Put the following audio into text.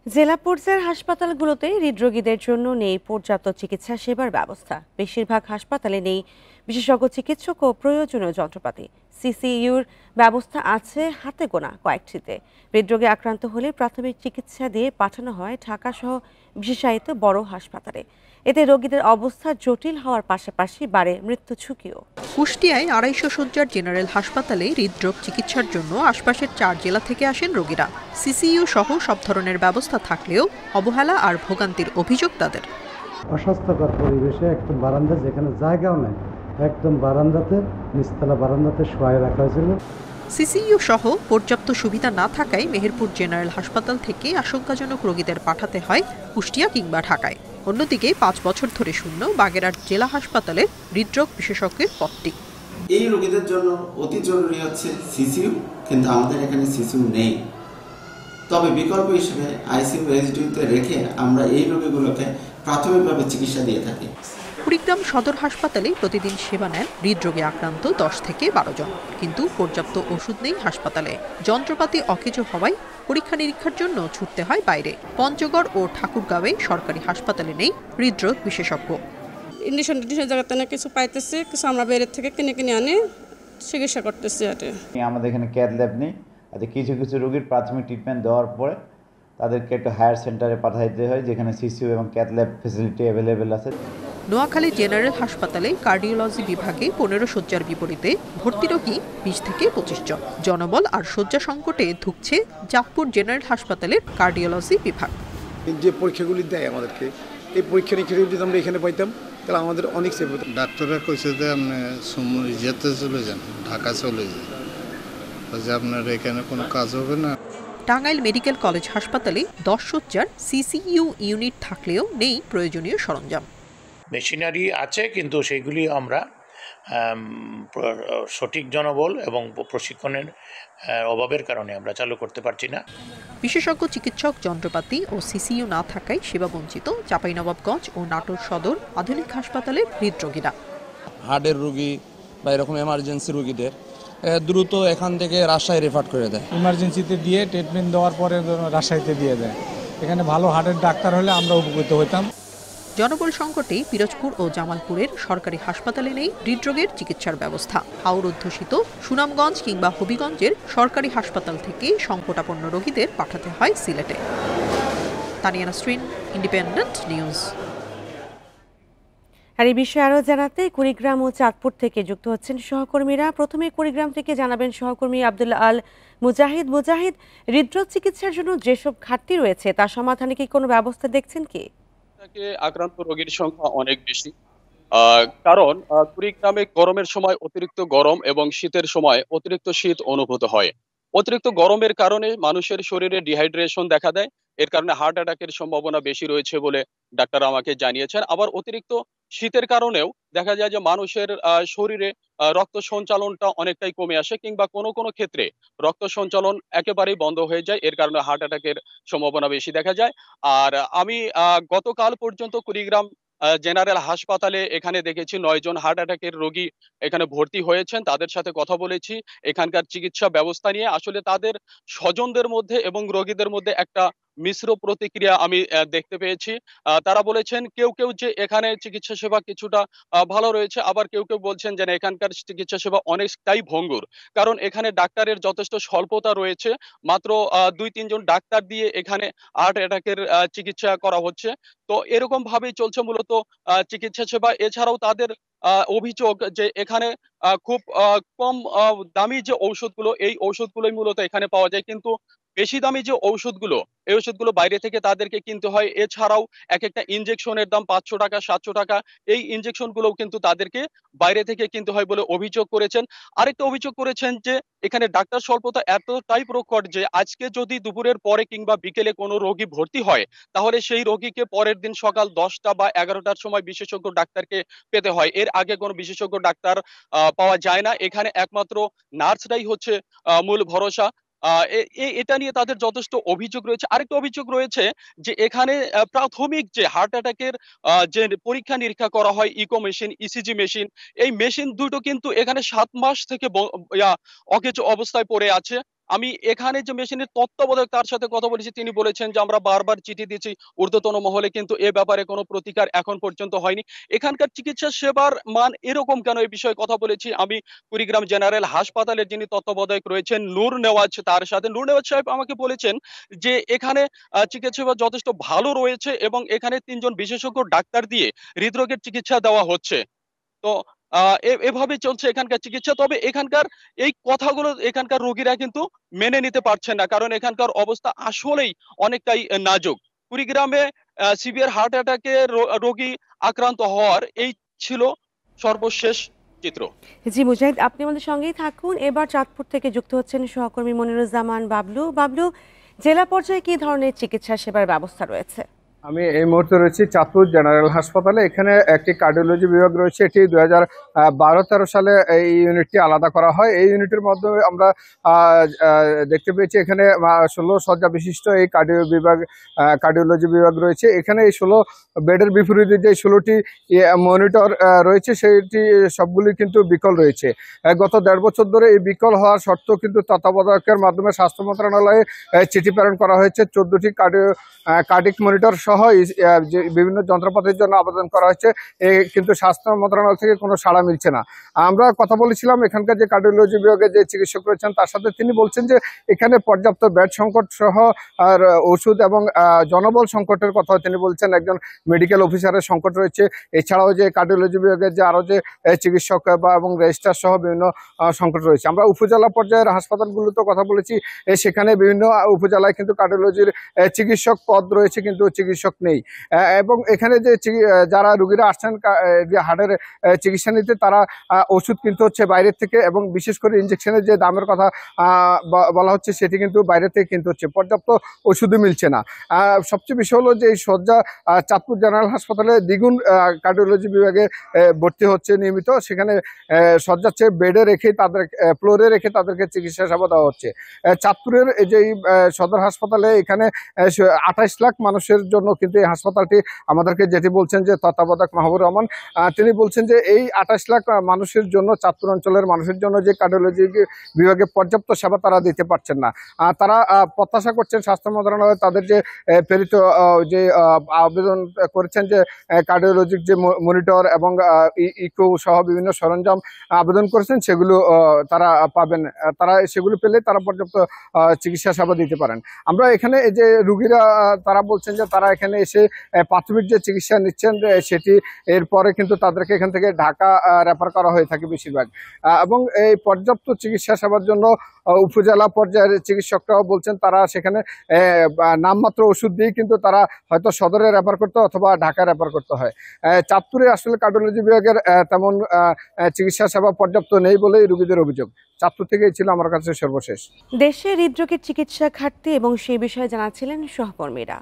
জেলা পর্যায়ের হাসপাতালগুলোতে হৃদরোগীদের জন্য নেই পর্যাপ্ত চিকিৎসা সেবার ব্যবস্থা। বেশিরভাগ হাসপাতালে নেই বিশেষজ্ঞ চিকিৎসক ও প্রয়োজনীয় যন্ত্রপাতি। সিসিইউর ব্যবস্থা আছে হাতে গোনা কয়েকটিতে। হৃদরোগে আক্রান্ত হলে প্রাথমিক চিকিৎসা দিয়ে পাঠানো হয় ঢাকা সহ বিশেষায়িত বড় হাসপাতালে। এতে রোগীদের অবস্থা জটিল হওয়ার পাশাপাশি বাড়ে মৃত্যু ঝুঁকিও। কুষ্টিয়ায় ২৫০ শয্যার জেনারেল হাসপাতালে হৃদরোগ চিকিৎসার জন্য আশপাশের ৪ জেলা থেকে আসেন রোগীরা। সিসিইউ সহ সব ধরনের ব্যবস্থা থাকলেও অবহেলা আর ভোগান্তির অভিযোগ তাদের। অস্বাস্থ্যকর পরিবেশে একদম বারান্দা, যেখানে জায়গাও নেই, একদম বারান্দাতে, নিচতলা বারান্দাতে শোয়ায় রাখা হয়েছিল। সিসিইউ সহ পর্যাপ্ত সুবিধা না থাকায় মেহেরপুর জেনারেল হাসপাতাল থেকে আশঙ্কাজনক রোগীদের পাঠাতে হয় কুষ্টিয়া কিংবা ঢাকায়। অন্যদিকে ৫ বছর ধরে শূন্য বাগেরহাট জেলা হাসপাতালের হৃদরোগ বিশেষজ্ঞের পদটি। এই রোগীদের জন্য অতি জরুরি হচ্ছে সিসিইউ, কিন্তু আমাদের এখানে সিসিইউ নেই। তবে বিকল্প হিসেবে আইসিইউ এসডিইউতে রেখে আমরা এই রোগীগুলোকে প্রাথমিকভাবে চিকিৎসা দিয়ে থাকি। কুড়িগ্রাম সদর হাসপাতালে প্রতিদিন সেবা নেন হৃদরোগে আক্রান্ত ১০ থেকে ১২ জন, কিন্তু পর্যাপ্ত ওষুধ নেই হাসপাতালে। যন্ত্রপাতি অকেজো হওয়ায় পরীক্ষা নিরীক্ষার জন্য ছুটতে হয় বাইরে। পঞ্চগড় ও ঠাকুরগাঁওয়ে সরকারি হাসপাতালে নেই হৃদরোগ বিশেষজ্ঞ। ইন্ডিশন জায়গাতে না কিছু পাইতেছে, কিছু আমরা বাইরের থেকে কিনে কিনে আনে চিকিৎসা করতেছি। আমাদের এখানে ক্যাথ ল্যাব নেই। কিছু কিছু রোগীর প্রাথমিক ট্রিটমেন্ট দেওয়ার পরে তাদেরকে একটু হায়ার সেন্টারে পাঠাইতে হয়, যেখানে সিসিইউ এবং ক্যাথ ল্যাব ফেসিলিটি অ্যাভেলেবেল আছে। নোয়াখালী জেনারেল হাসপাতালে কার্ডিওলজি বিভাগে ১৫ শয্যার বিপরীতে ভর্তি রোগী ২০ থেকে ২৫ জন। জনবল আর শয্যা সংকটে ধুঁকছে চাঁদপুর জেনারেল হাসপাতালের কার্ডিওলজি বিভাগ। যে পরীক্ষাগুলি দেয় আমাদেরকে, এই পরীক্ষা নিরীক্ষা যদি আমরা এখানে পাইতাম তাহলে আমাদের অনেক সেভ হতো। ডাক্তাররা কইছে যে আপনি যেতে চলে যান, ঢাকা চলে যান, আপনার এখানে কোনো কাজ হবে না। টাঙ্গাইল মেডিকেল কলেজ হাসপাতালে ১০ শয্যার সিসিইউ ইউনিট থাকলেও নেই প্রয়োজনীয় সরঞ্জাম। মেশিনারি আছে, কিন্তু সেগুলি আমরা সঠিক জনবল এবং প্রশিক্ষণের অভাবের কারণে আমরা চালু করতে পারছি না। বিশেষজ্ঞ চিকিৎসক, যন্ত্রপাতি ও সিসিইউ না থাকায় সেবাবঞ্চিত চাঁপাইনবাবগঞ্জ ও নাটোর সদর আধুনিক হাসপাতালের হৃদরোগীরা। হার্টের রোগী বা এরকম এমার্জেন্সি রোগীদের দ্রুত এখান থেকে রাজশাহী রেফার করে দেয়। ইমার্জেন্সিতে দিয়ে ট্রিটমেন্ট দেওয়ার পরে রাজশাহীতে দিয়ে দেয়। এখানে ভালো হার্টের ডাক্তার হলে আমরা উপকৃত হইতাম। জনবল সংকটে পিরোজপুর ও জামালপুরের সরকারি হাসপাতালে নেই হৃদরোগের চিকিৎসার ব্যবস্থা। হাওর অধ্যুষিত সুনামগঞ্জ কিংবা হবিগঞ্জের সরকারি হাসপাতাল থেকে সংকটাপন্ন রোগীদের পাঠাতে হয় সিলেটে। Tania Nasrin, Independent News. আর এই বিষয়ে আরও জানাতে কুড়িগ্রাম ও চাঁদপুর থেকে যুক্ত হচ্ছেন সহকর্মীরা। প্রথমে কুড়িগ্রাম থেকে জানাবেন সহকর্মী আব্দুল্লাহ আল মুজাহিদ। মুজাহিদ, হৃদরোগ চিকিৎসার জন্য যেসব ঘাটতি রয়েছে তার সমাধানে কি কোনো ব্যবস্থা দেখছেন কি? আক্রান্ত রোগীর সংখ্যা অনেক বেশি, কারণ কুড়িগ্রামে গরমের সময় অতিরিক্ত গরম এবং শীতের সময় অতিরিক্ত শীত অনুভূত হয়। অতিরিক্ত গরমের কারণে মানুষের শরীরে ডিহাইড্রেশন দেখা দেয়। এর কারণে হার্ট অ্যাটাকের সম্ভাবনা বেশি রয়েছে বলে ডাক্তার আমাকে জানিয়েছেন। আবার অতিরিক্ত শীতের কারণেও দেখা যায় যে মানুষের শরীরে রক্ত সঞ্চালনটা অনেকটাই কমে আসে, কিংবা কোনো কোনো ক্ষেত্রে রক্ত সঞ্চালন একেবারেই বন্ধ হয়ে যায়। এর কারণে হার্ট অ্যাটাকের সম্ভাবনা বেশি দেখা যায়। আর আমি গতকাল পর্যন্ত কুড়িগ্রাম জেনারেল হাসপাতালে এখানে দেখেছি ৯ জন হার্ট অ্যাটাকের রোগী এখানে ভর্তি হয়েছেন। তাদের সাথে কথা বলেছি এখানকার চিকিৎসা ব্যবস্থা নিয়ে। আসলে তাদের স্বজনদের মধ্যে এবং রোগীদের মধ্যে একটা মিশ্র প্রতিক্রিয়া আমি দেখতে পেয়েছি। তারা বলেছেন কেউ কেউ যে এখানে চিকিৎসা সেবা কিছুটা ভালো রয়েছে, আবার কেউ কেউ বলছেন যে না, এখানকার চিকিৎসা সেবা অনেকটাই ভঙ্গুর। কারণ এখানে ডাক্তারের যথেষ্ট স্বল্পতা রয়েছে। মাত্র ২-৩ জন ডাক্তার দিয়ে এখানে হার্ট অ্যাটাকের চিকিৎসা করা হচ্ছে। তো এরকম ভাবেই চলছে মূলত চিকিৎসা সেবা। এছাড়াও তাদের অভিযোগ যে এখানে খুব কম দামি যে ঔষধগুলো, এই ঔষধগুলোই মূলত এখানে পাওয়া যায়, কিন্তু বেশি দামি যে ঔষধগুলো, এই ওষুধগুলো বাইরে থেকে তাদেরকে কিনতে হয়। এছাড়াও একেকটা ইনজেকশনের দাম ৫০০ টাকা, ৭০০ টাকা। এই ইনজেকশনগুলোও কিন্তু তাদেরকে বাইরে থেকে কিনতে হয় বলে অভিযোগ করেছেন। আরেকটা অভিযোগ করেছেন যে এখানে ডাক্তার স্বল্পতা এতটাই প্রকট যে আজকে যদি দুপুরের পরে কিংবা বিকেলে কোনো রোগী ভর্তি হয়, তাহলে সেই রোগীকে পরের দিন সকাল ১০টা বা ১১টার সময় বিশেষজ্ঞ ডাক্তারকে পেতে হয়। এর আগে কোনো বিশেষজ্ঞ ডাক্তার পাওয়া যায় না। এখানে একমাত্র নার্সরাই হচ্ছে মূল ভরসা। এটা নিয়ে তাদের যথেষ্ট অভিযোগ রয়েছে। আরেকটা অভিযোগ রয়েছে যে এখানে প্রাথমিক যে হার্ট অ্যাটাকের যে পরীক্ষা নিরীক্ষা করা হয়, ইকো মেশিন, ইসিজি মেশিন, এই মেশিন দুটো কিন্তু এখানে ৭ মাস থেকে অকেজো অবস্থায় পড়ে আছে। আমি এখানে যে মেশিনের তত্ত্বাবধায়ক তার সাথে কথা বলেছি, তিনি বলেছেন যে আমরা বারবার চিঠি দিয়েছি ঊর্ধ্বতন মহলে, কিন্তু এ ব্যাপারে কোনো প্রতিকার এখন পর্যন্ত হয়নি। এখানকার চিকিৎসা সেবার মান এরকম কেন, এই বিষয়ে কথা বলেছি আমি কুড়িগ্রাম জেনারেল হাসপাতালের যিনি তত্ত্বাবধায়ক রয়েছেন নূর নেওয়াজ, তার সাথে। নূর নেওয়াজ সাহেব আমাকে বলেছেন যে এখানে চিকিৎসা সেবা যথেষ্ট ভালো রয়েছে এবং এখানে ৩ জন বিশেষজ্ঞ ডাক্তার দিয়ে হৃদরোগের চিকিৎসা দেওয়া হচ্ছে। তো এভাবে চলছে এখানকার চিকিৎসা। তবে এখানকার এই কথাগুলো এখানকার রোগীরা কিন্তু মেনে নিতে পারছেন না, কারণ এখানকার অবস্থা আসলেই অনেকটাই নাজুক। কুড়িগ্রামে সিভিয়ার হার্ট অ্যাটাকে রোগী আক্রান্ত হওয়ার এই ছিল সর্বশেষ চিত্র। জি মুজাহিদ, আপনি আমাদের সঙ্গেই থাকুন। এবার চাঁদপুর থেকে যুক্ত হচ্ছেন সহকর্মী মনিরুজ্জামান বাবলু। বাবলু, জেলা পর্যায়ে কি ধরনের চিকিৎসা সেবার ব্যবস্থা রয়েছে? আমি এই মুহূর্তে রয়েছি চাঁদপুর জেনারেল হাসপাতালে। এখানে একটি কার্ডিওলজি বিভাগ রয়েছে। এটি 2012-13 সালে এই ইউনিটটি আলাদা করা হয়। এই ইউনিটের মাধ্যমে আমরা দেখতে পেয়েছি এখানে 16 শয্যা বিশিষ্ট এই কার্ডিওলজি বিভাগ রয়েছে। এখানে এই 16 বেডের বিপরীতে যে 16টি মনিটর রয়েছে সেটি সবগুলি কিন্তু বিকল রয়েছে। গত 1.5 বছর ধরে এই বিকল হওয়ার সত্ত্বেও কিন্তু তত্ত্বাবধায়কের মাধ্যমে স্বাস্থ্য মন্ত্রণালয়ে চিঠি প্রেরণ করা হয়েছে। 14টি কার্ডিক মনিটর সহ বিভিন্ন যন্ত্রপাতির জন্য আবেদন করা হয়েছে, কিন্তু স্বাস্থ্য মন্ত্রণালয় থেকে কোনো সাড়া মিলছে না। আমরা কথা বলেছিলাম এখানকার যে কার্ডিওলজি বিভাগে যে চিকিৎসক রয়েছেন তার সাথে। তিনি বলছেন যে এখানে পর্যাপ্ত বেড সংকট সহ আর ওষুধ এবং জনবল সংকটের কথা তিনি বলছেন। একজন মেডিকেল অফিসারের সংকট রয়েছে। এছাড়াও যে কার্ডিওলজি বিভাগের যে আরও যে চিকিৎসক এবং রেজিস্ট্রার সহ বিভিন্ন সংকট রয়েছে। আমরা উপজেলা পর্যায়ের হাসপাতালগুলোতে কথা বলেছি, সেখানে বিভিন্ন উপজেলায় কিন্তু কার্ডিওলজির চিকিৎসক পদ রয়েছে, কিন্তু চিকিৎসক নেই। এবং এখানে যে যারা রোগীরা আসছেন যে হার্টের চিকিৎসা নিতে, তারা ওষুধ কিনতে হচ্ছে বাইরের থেকে, এবং বিশেষ করে ইনজেকশনের যে দামের কথা বলা হচ্ছে সেটি কিন্তু বাইরে থেকে কিনতে হচ্ছে। পর্যাপ্ত ওষুধই মিলছে না। সবচেয়ে বিষয় হলো যে এই শয্যা চাঁদপুর জেনারেল হাসপাতালে দ্বিগুণ কার্ডিওলজি বিভাগে ভর্তি হচ্ছে নিয়মিত। সেখানে শয্যার চেয়ে বেডে রেখে তাদের ফ্লোরে রেখে তাদেরকে চিকিৎসা সেবা দেওয়া হচ্ছে। চাঁদপুরের যে সদর হাসপাতালে এখানে 28 লাখ মানুষের জন্য কিন্তু এই হাসপাতালটি আমাদেরকে যেটি বলছেন যে তত্ত্বাবধায়ক মাহবুর রহমান, তিনি বলছেন যে এই 28 লাখ মানুষের জন্য, চাঁদপুর অঞ্চলের মানুষের জন্য যে কার্ডিওলজি বিভাগে পর্যাপ্ত সেবা তারা দিতে পারছেন না। তারা প্রত্যাশা করছেন স্বাস্থ্য মন্ত্রণালয় তাদের যে প্রেরিত যে আবেদন করেছেন যে কার্ডিওলজিক যে মনিটর এবং ইকো সহ বিভিন্ন সরঞ্জাম আবেদন করেছেন, সেগুলো তারা পাবেন। তারা সেগুলো পেলে তারা পর্যাপ্ত চিকিৎসা সেবা দিতে পারেন। আমরা এখানে এই যে রুগীরা তারা বলছেন যে তারা এখানে এসে প্রাথমিক যে চিকিৎসা নিচ্ছেন সেটি, এরপরে কিন্তু তাদেরকে এখান থেকে ঢাকা রেফার করা হয়ে থাকে বেশিরভাগ। এবং এই পর্যাপ্ত চিকিৎসা সেবার জন্য উপজেলা পর্যায়ের চিকিৎসকরাও বলছেন তারা সেখানে নামমাত্র ওষুধ দিয়ে কিন্তু তারা হয়তো সদরে রেফার করতে অথবা ঢাকা রেফার করতে হয়। চাঁদপুরে আসলে কার্ডিওলজি বিভাগের তেমন চিকিৎসা সেবা পর্যাপ্ত নেই বলেই রোগীদের অভিযোগ। চাঁদপুর থেকেই ছিল আমার কাছে সর্বশেষ। দেশে হৃদরোগের চিকিৎসা ঘাটতি এবং সেই বিষয়ে জানাচ্ছিলেন সহকর্মীরা।